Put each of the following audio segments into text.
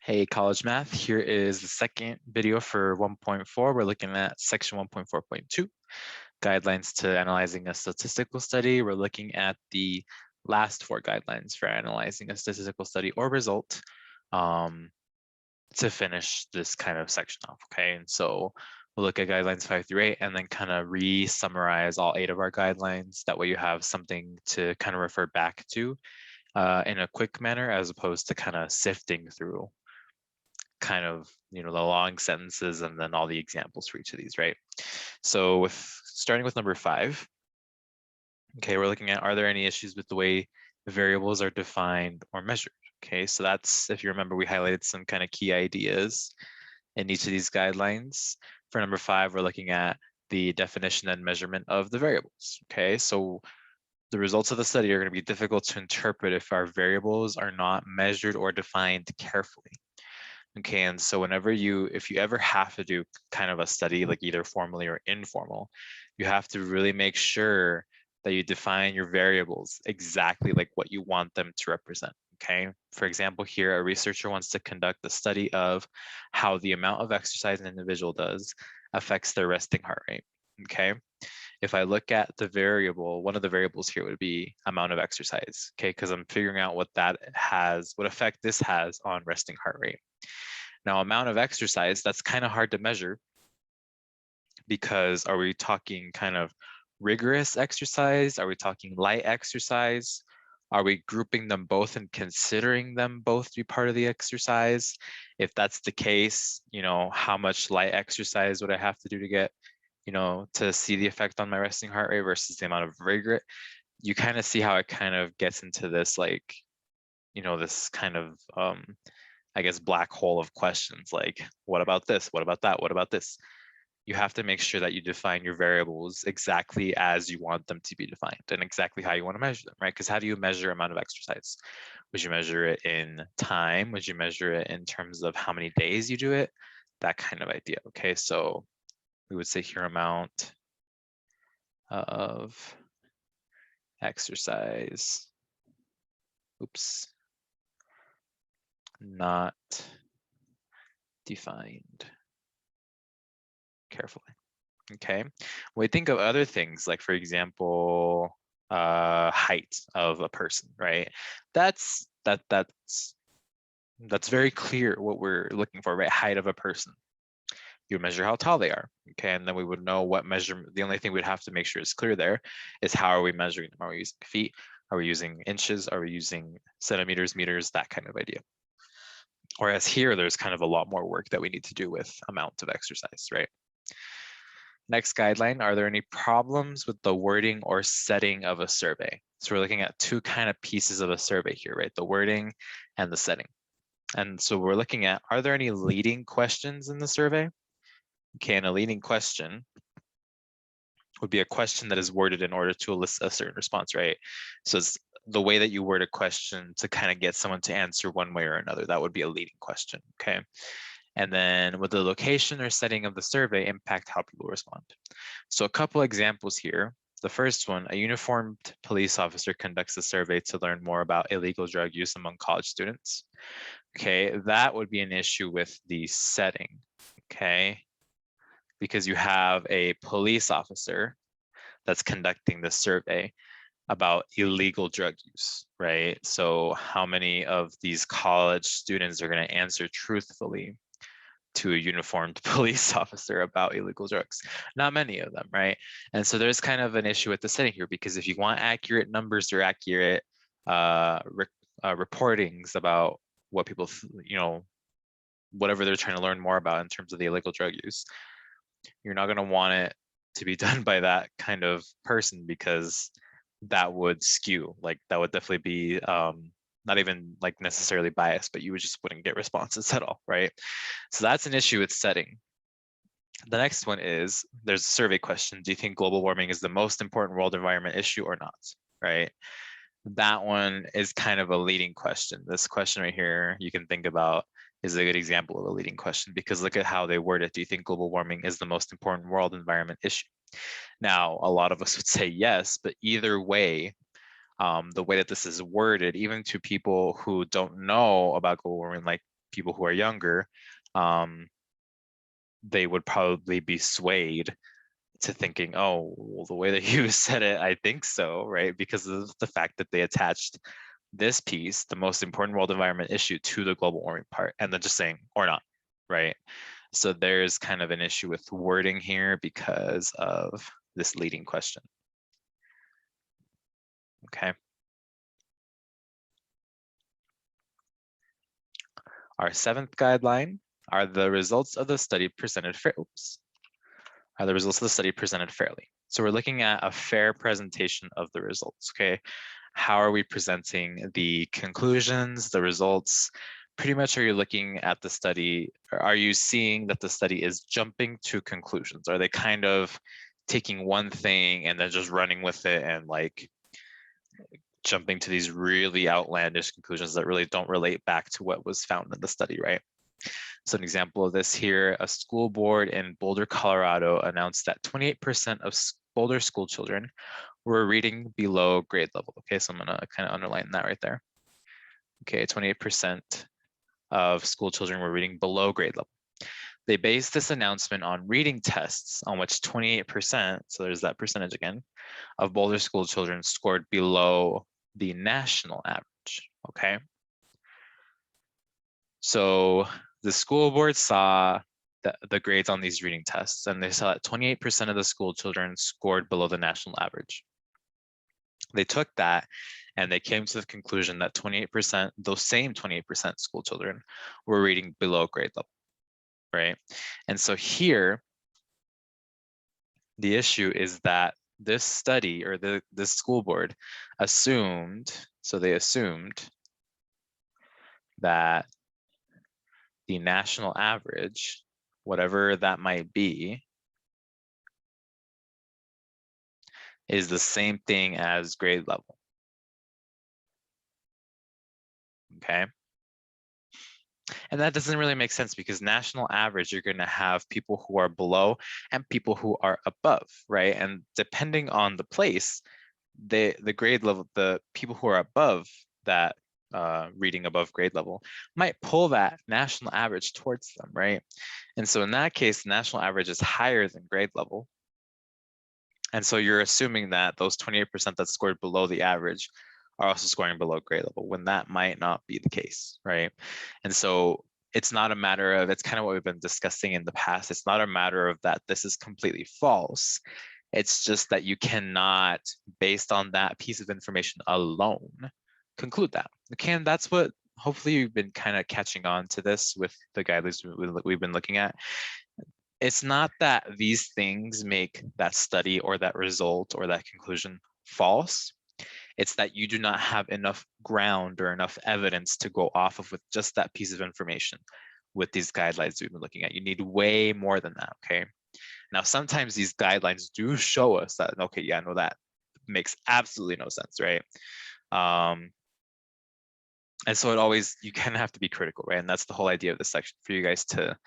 Hey, College Math, here is the second video for 1.4. We're looking at section 1.4.2, guidelines to analyzing a statistical study. We're looking at the last four guidelines for analyzing a statistical study or result to finish this kind of section off, okay? And so we'll look at guidelines 5 through 8 and then kind of re-summarize all 8 of our guidelines. That way you have something to kind of refer back to in a quick manner as opposed to kind of sifting through kind of the long sentences and then all the examples for each of these, right? So starting with number 5, okay, we're looking at, are there any issues with the way variables are defined or measured? Okay, so that's, if you remember, we highlighted some kind of key ideas in each of these guidelines. For number 5, we're looking at the definition and measurement of the variables. Okay, so the results of the study are going to be difficult to interpret if our variables are not measured or defined carefully. Okay, and so if you ever have to do kind of a study, like either formally or informal, you have to really make sure that you define your variables exactly like what you want them to represent. Okay, for example, here a researcher wants to conduct a study of how the amount of exercise an individual does affects their resting heart rate. Okay, if I look at the variable, one of the variables here would be amount of exercise. Okay, because I'm figuring out what effect this has on resting heart rate. Now, amount of exercise, that's kind of hard to measure because are we talking kind of rigorous exercise? Are we talking light exercise? Are we grouping them both and considering them both to be part of the exercise? If that's the case, how much light exercise would I have to do to get, to see the effect on my resting heart rate versus the amount of rigor? You kind of see how it kind of gets into this, like, this kind of, I guess, black hole of questions like, what about this? What about that? What about this? You have to make sure that you define your variables exactly as you want them to be defined and exactly how you want to measure them, right? Because how do you measure amount of exercise? Would you measure it in time? Would you measure it in terms of how many days you do it? That kind of idea, okay? So we would say here amount of exercise, oops, not defined carefully. Okay, when we think of other things, like for example, height of a person, right? That's very clear what we're looking for, right? Height of a person. You measure how tall they are, okay, and then we would know what measurement. The only thing we'd have to make sure is clear there is how are we measuring them? Are we using feet? Are we using inches? Are we using centimeters, meters? That kind of idea. Whereas here, there's kind of a lot more work that we need to do with amount of exercise, right? Next guideline, are there any problems with the wording or setting of a survey? So we're looking at two kind of pieces of a survey here, right? The wording and the setting. And so we're looking at, are there any leading questions in the survey? Okay, and a leading question would be a question that is worded in order to elicit a certain response, right? So it's the way that you word a question to kind of get someone to answer one way or another. That would be a leading question, okay? And then would the location or setting of the survey impact how people respond? So a couple examples here. The first one, a uniformed police officer conducts a survey to learn more about illegal drug use among college students. Okay, that would be an issue with the setting, okay? Because you have a police officer that's conducting the survey about illegal drug use, right? So how many of these college students are going to answer truthfully to a uniformed police officer about illegal drugs? Not many of them, right? And so there's kind of an issue with the setting here, because if you want accurate numbers or accurate reportings about what people, whatever they're trying to learn more about in terms of the illegal drug use, you're not going to want it to be done by that kind of person, because that would skew, like that would definitely be not even like necessarily biased, but you just wouldn't get responses at all, right? So that's an issue with setting. The next one is, there's a survey question. Do you think global warming is the most important world environment issue or not, right? That one is kind of a leading question. This question right here, you can think about, is a good example of a leading question, because look at how they word it. Do you think global warming is the most important world environment issue? Now, a lot of us would say yes, but either way, the way that this is worded, even to people who don't know about global warming, like people who are younger, they would probably be swayed to thinking, oh, well, the way that you said it, I think so, right? Because of the fact that they attached this piece, the most important world environment issue, to the global warming part, and then just saying, or not, right? So there's kind of an issue with wording here because of this leading question. Okay. Our seventh guideline are the results of the study presented fairly. Are the results of the study presented fairly? So we're looking at a fair presentation of the results, okay? How are we presenting the conclusions, the results? Pretty much, are you looking at the study, or are you seeing that the study is jumping to conclusions? Are they kind of taking one thing and then just running with it and like jumping to these really outlandish conclusions that really don't relate back to what was found in the study, right? So an example of this here, a school board in Boulder, Colorado announced that 28% of Boulder school children were reading below grade level. Okay, so I'm gonna kind of underline that right there. Okay, 28% of school children were reading below grade level. They based this announcement on reading tests on which 28%, so there's that percentage again, of Boulder school children scored below the national average, okay? So the school board saw the grades on these reading tests, and they saw that 28% of the school children scored below the national average. They took that and they came to the conclusion that 28%, those same 28% school children were reading below grade level, right? And so here, the issue is that this study, or this school board assumed, so they assumed that the national average, whatever that might be, is the same thing as grade level. Okay. And that doesn't really make sense, because national average, you're going to have people who are below and people who are above, right? And depending on the place, the grade level, the people who are above that reading above grade level might pull that national average towards them, right? And so in that case, the national average is higher than grade level. And so you're assuming that those 28% that scored below the average are also scoring below grade level, when that might not be the case, right? And so it's not a matter of, it's kind of what we've been discussing in the past. It's not a matter of that this is completely false. It's just that you cannot, based on that piece of information alone, conclude that. Okay, and that's what, hopefully you've been kind of catching on to this with the guidelines we've been looking at. It's not that these things make that study or that result or that conclusion false. It's that you do not have enough ground or enough evidence to go off of with just that piece of information with these guidelines we've been looking at. You need way more than that, okay? Now, sometimes these guidelines do show us that, okay, yeah, no, that makes absolutely no sense, right? And so it always, you kind of have to be critical, right? And that's the whole idea of this section, for you guys to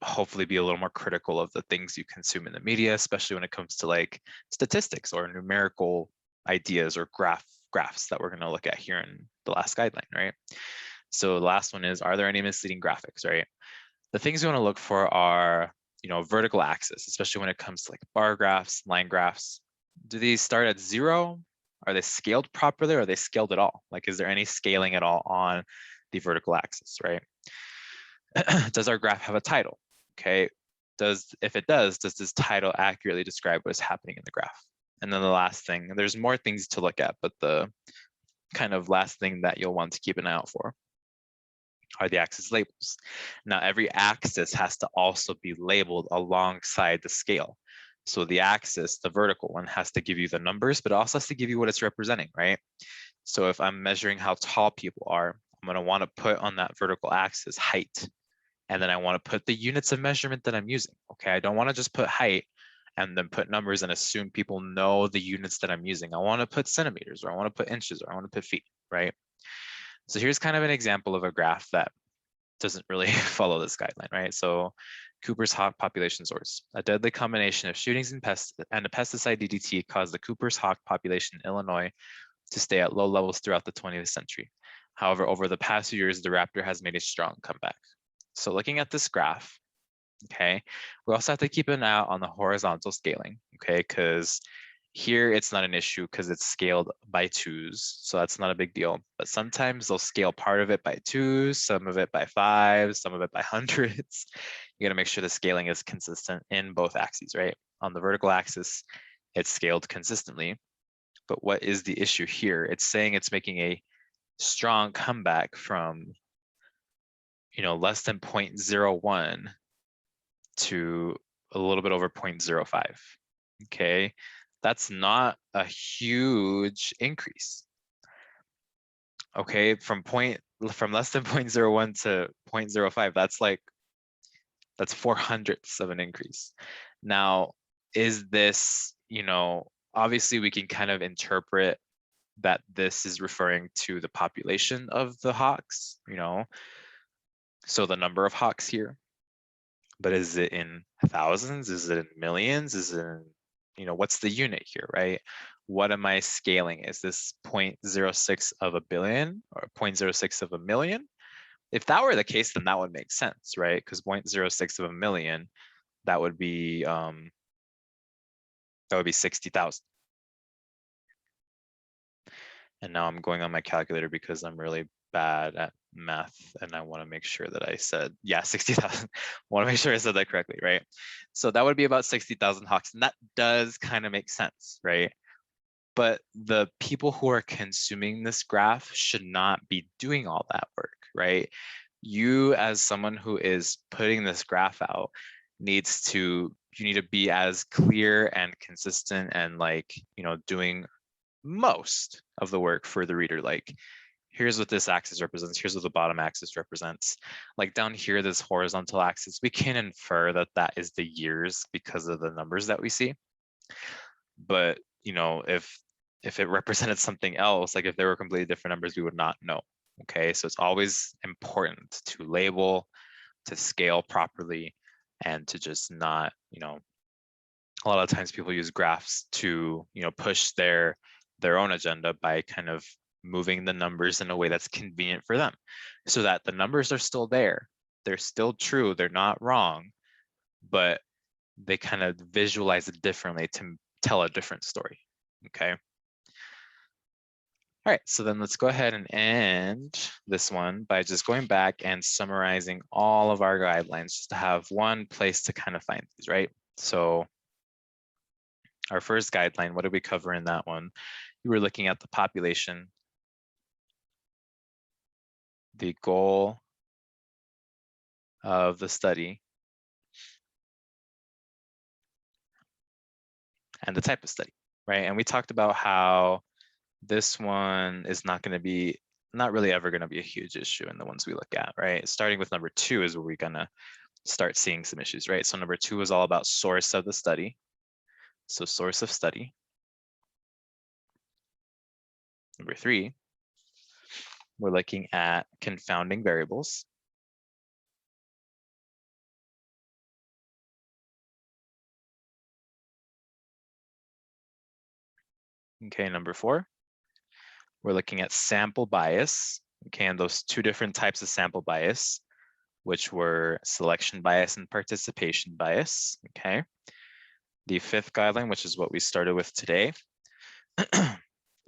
hopefully be a little more critical of the things you consume in the media, especially when it comes to like statistics or numerical ideas or graphs that we're going to look at here in the last guideline, right? So the last one is, are there any misleading graphics, right? The things you want to look for are, vertical axis, especially when it comes to like bar graphs, line graphs. Do these start at 0? Are they scaled properly, or are they scaled at all? Like, is there any scaling at all on the vertical axis, right? Does our graph have a title? Okay, if it does this title accurately describe what is happening in the graph? And then the last thing, there's more things to look at, but the kind of last thing that you'll want to keep an eye out for are the axis labels. Now, every axis has to also be labeled alongside the scale. So the axis, the vertical one, has to give you the numbers, but it also has to give you what it's representing, right? So if I'm measuring how tall people are, I'm going to want to put on that vertical axis height. And then I want to put the units of measurement that I'm using. Okay, I don't want to just put height and then put numbers and assume people know the units that I'm using. I want to put centimeters, or I want to put inches, or I want to put feet, right? So here's kind of an example of a graph that doesn't really follow this guideline, right? So Cooper's hawk population source. A deadly combination of shootings and a pesticide DDT caused the Cooper's hawk population in Illinois to stay at low levels throughout the 20th century. However, over the past few years, the Raptor has made a strong comeback. So looking at this graph, okay, we also have to keep an eye out on the horizontal scaling, okay, because here it's not an issue because it's scaled by twos, so that's not a big deal. But sometimes they'll scale part of it by twos, some of it by fives, some of it by hundreds. You gotta make sure the scaling is consistent in both axes, right? On the vertical axis, it's scaled consistently. But what is the issue here? It's saying it's making a strong comeback from, less than 0.01 to a little bit over 0.05. Okay, that's not a huge increase. Okay, from less than 0.01 to 0.05, that's 400ths of an increase. Now, is this, obviously we can kind of interpret that this is referring to the population of the hawks, so the number of hawks here. But is it in thousands? Is it in millions? Is it in, what's the unit here, right? What am I scaling? Is this 0.06 of a billion or 0.06 of a million? If that were the case, then that would make sense, right? Because 0.06 of a million, that would be 60,000. And now I'm going on my calculator because I'm really bad at math and I want to make sure that I said, yeah, 60,000. I want to make sure I said that correctly, right? So that would be about 60,000 hawks, and that does kind of make sense, right? But the people who are consuming this graph should not be doing all that work, right? You, as someone who is putting this graph out, you need to be as clear and consistent and doing most of the work for the reader. Like, here's what this axis represents, here's what the bottom axis represents. Like down here, this horizontal axis, we can infer that that is the years because of the numbers that we see. But if it represented something else, like if there were completely different numbers, we would not know. Okay, so it's always important to label, to scale properly, and to just not, a lot of times people use graphs to, push their own agenda by kind of moving the numbers in a way that's convenient for them, so that the numbers are still there. They're still true, they're not wrong, but they kind of visualize it differently to tell a different story, okay? All right, so then let's go ahead and end this one by just going back and summarizing all of our guidelines, just to have one place to kind of find these, right? So our first guideline, what did we cover in that one? We were looking at the population, the goal of the study, and the type of study, right? And we talked about how this one is not really ever going to be a huge issue in the ones we look at, right? Starting with number 2 is where we're going to start seeing some issues, right? So number 2 is all about source of the study. So source of study. Number 3, we're looking at confounding variables. Okay, number 4, we're looking at sample bias. Okay, and those 2 different types of sample bias, which were selection bias and participation bias. Okay. The 5th guideline, which is what we started with today,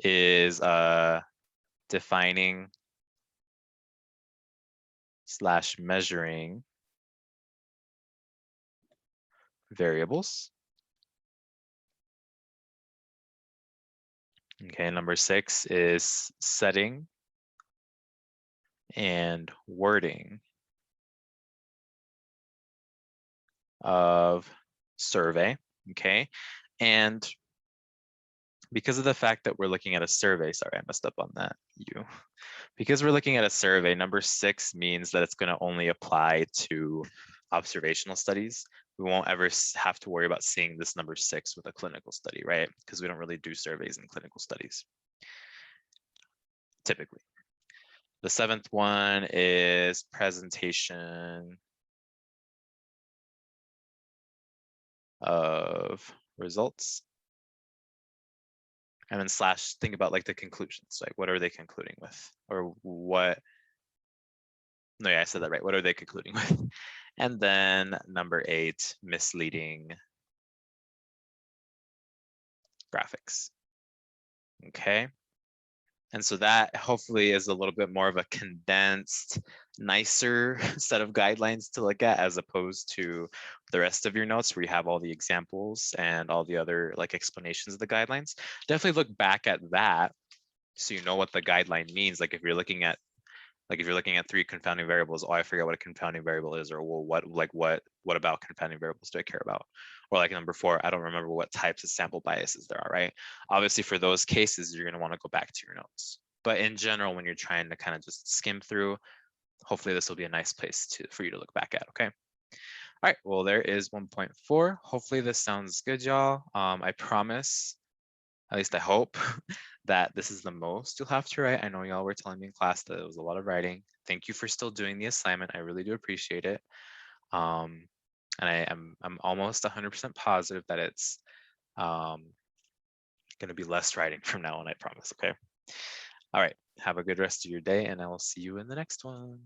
is defining / measuring variables. Okay, number 6 is setting and wording of survey. Okay, and because of the fact that we're looking at a survey, sorry, I messed up on that. Because we're looking at a survey, number 6 means that it's going to only apply to observational studies. We won't ever have to worry about seeing this number 6 with a clinical study, right? Because we don't really do surveys in clinical studies, typically. The 7th one is presentation of results. And then slash, think about like the conclusions, like what are they concluding with? Or what, no, yeah, I said that right. What are they concluding with? And then number 8, misleading graphics. Okay. And so that hopefully is a little bit more of a condensed, nicer set of guidelines to look at, as opposed to the rest of your notes where you have all the examples and all the other like explanations of the guidelines. Definitely look back at that so you know what the guideline means. Like if you're looking at 3 confounding variables, oh, I forget what a confounding variable is, or well, what about confounding variables do I care about? Or like number 4, I don't remember what types of sample biases there are, right? Obviously for those cases, you're gonna wanna go back to your notes. But in general, when you're trying to kind of just skim through, hopefully this will be a nice place for you to look back at, okay? All right, well, there is 1.4. Hopefully this sounds good, y'all. I promise, at least I hope, that this is the most you'll have to write. I know y'all were telling me in class that it was a lot of writing. Thank you for still doing the assignment. I really do appreciate it. And I'm almost 100% positive that it's going to be less writing from now on, I promise, okay? All right, have a good rest of your day, and I will see you in the next one.